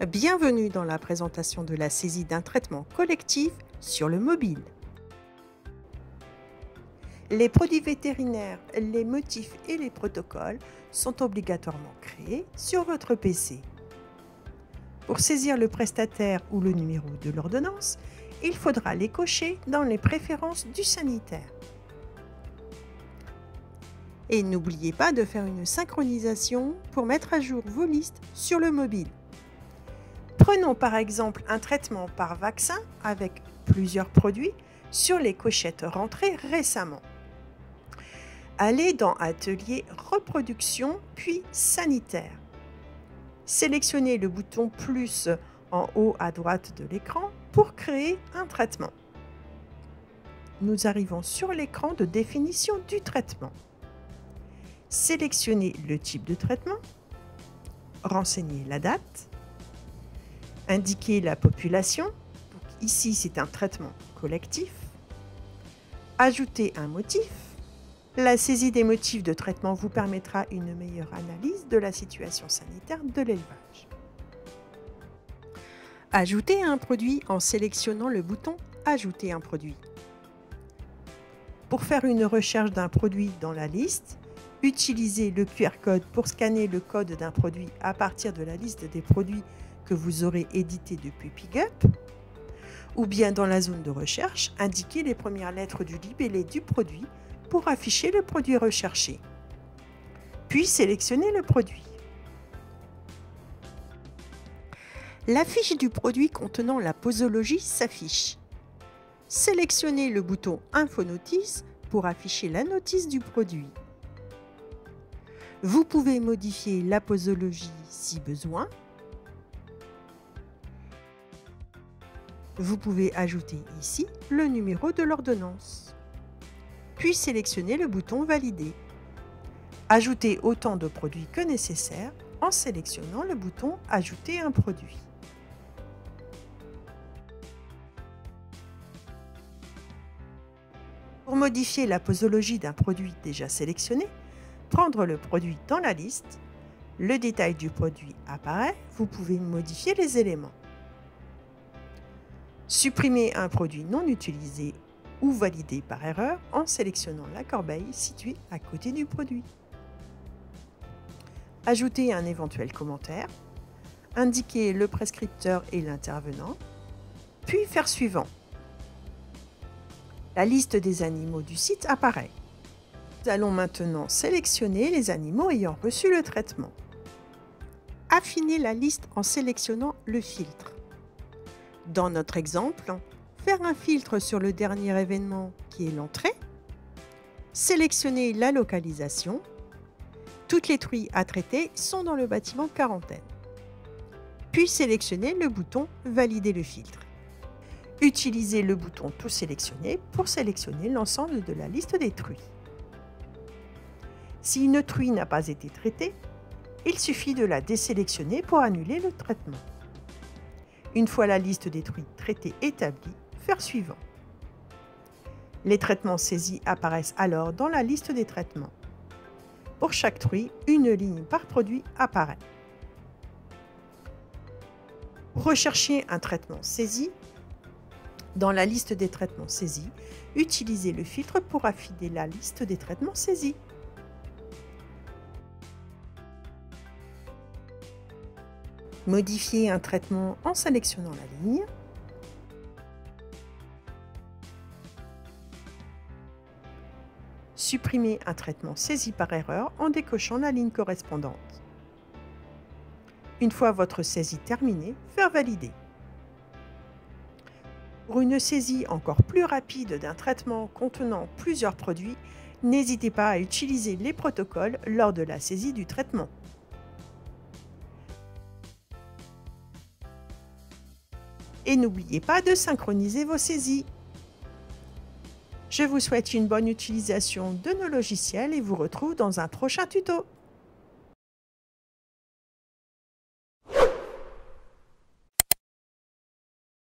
Bienvenue dans la présentation de la saisie d'un traitement collectif sur le mobile. Les produits vétérinaires, les motifs et les protocoles sont obligatoirement créés sur votre PC. Pour saisir le prestataire ou le numéro de l'ordonnance, il faudra les cocher dans les préférences du sanitaire. Et n'oubliez pas de faire une synchronisation pour mettre à jour vos listes sur le mobile. Prenons par exemple un traitement par vaccin avec plusieurs produits sur les cochettes rentrées récemment. Allez dans Atelier Reproduction puis Sanitaire. Sélectionnez le bouton plus en haut à droite de l'écran pour créer un traitement. Nous arrivons sur l'écran de définition du traitement. Sélectionnez le type de traitement, renseignez la date, indiquez la population, donc ici c'est un traitement collectif, ajoutez un motif. La saisie des motifs de traitement vous permettra une meilleure analyse de la situation sanitaire de l'élevage. Ajoutez un produit en sélectionnant le bouton « Ajouter un produit ». Pour faire une recherche d'un produit dans la liste, utilisez le QR code pour scanner le code d'un produit à partir de la liste des produits que vous aurez édité depuis Pigup, ou bien dans la zone de recherche, indiquez les premières lettres du libellé du produit pour afficher le produit recherché. Puis sélectionnez le produit. La fiche du produit contenant la posologie s'affiche. Sélectionnez le bouton Info Notice pour afficher la notice du produit. Vous pouvez modifier la posologie si besoin. Vous pouvez ajouter ici le numéro de l'ordonnance. Puis sélectionnez le bouton Valider. Ajoutez autant de produits que nécessaire en sélectionnant le bouton Ajouter un produit. Pour modifier la posologie d'un produit déjà sélectionné, prendre le produit dans la liste, le détail du produit apparaît, vous pouvez modifier les éléments. Supprimer un produit non utilisé ou validé par erreur en sélectionnant la corbeille située à côté du produit. Ajouter un éventuel commentaire, indiquer le prescripteur et l'intervenant, puis faire suivant. La liste des animaux du site apparaît. Nous allons maintenant sélectionner les animaux ayant reçu le traitement. Affinez la liste en sélectionnant le filtre. Dans notre exemple, faire un filtre sur le dernier événement qui est l'entrée, sélectionnez la localisation. Toutes les truies à traiter sont dans le bâtiment quarantaine. Puis sélectionnez le bouton Valider le filtre. Utilisez le bouton Tout sélectionner pour sélectionner l'ensemble de la liste des truies. Si une truie n'a pas été traitée, il suffit de la désélectionner pour annuler le traitement. Une fois la liste des truies traitées établie, faire suivant. Les traitements saisis apparaissent alors dans la liste des traitements. Pour chaque truie, une ligne par produit apparaît. Recherchez un traitement saisi. Dans la liste des traitements saisis, utilisez le filtre pour affiner la liste des traitements saisis. Modifiez un traitement en sélectionnant la ligne. Supprimez un traitement saisi par erreur en décochant la ligne correspondante. Une fois votre saisie terminée, faire valider. Pour une saisie encore plus rapide d'un traitement contenant plusieurs produits, n'hésitez pas à utiliser les protocoles lors de la saisie du traitement. Et n'oubliez pas de synchroniser vos saisies. Je vous souhaite une bonne utilisation de nos logiciels et vous retrouve dans un prochain tuto.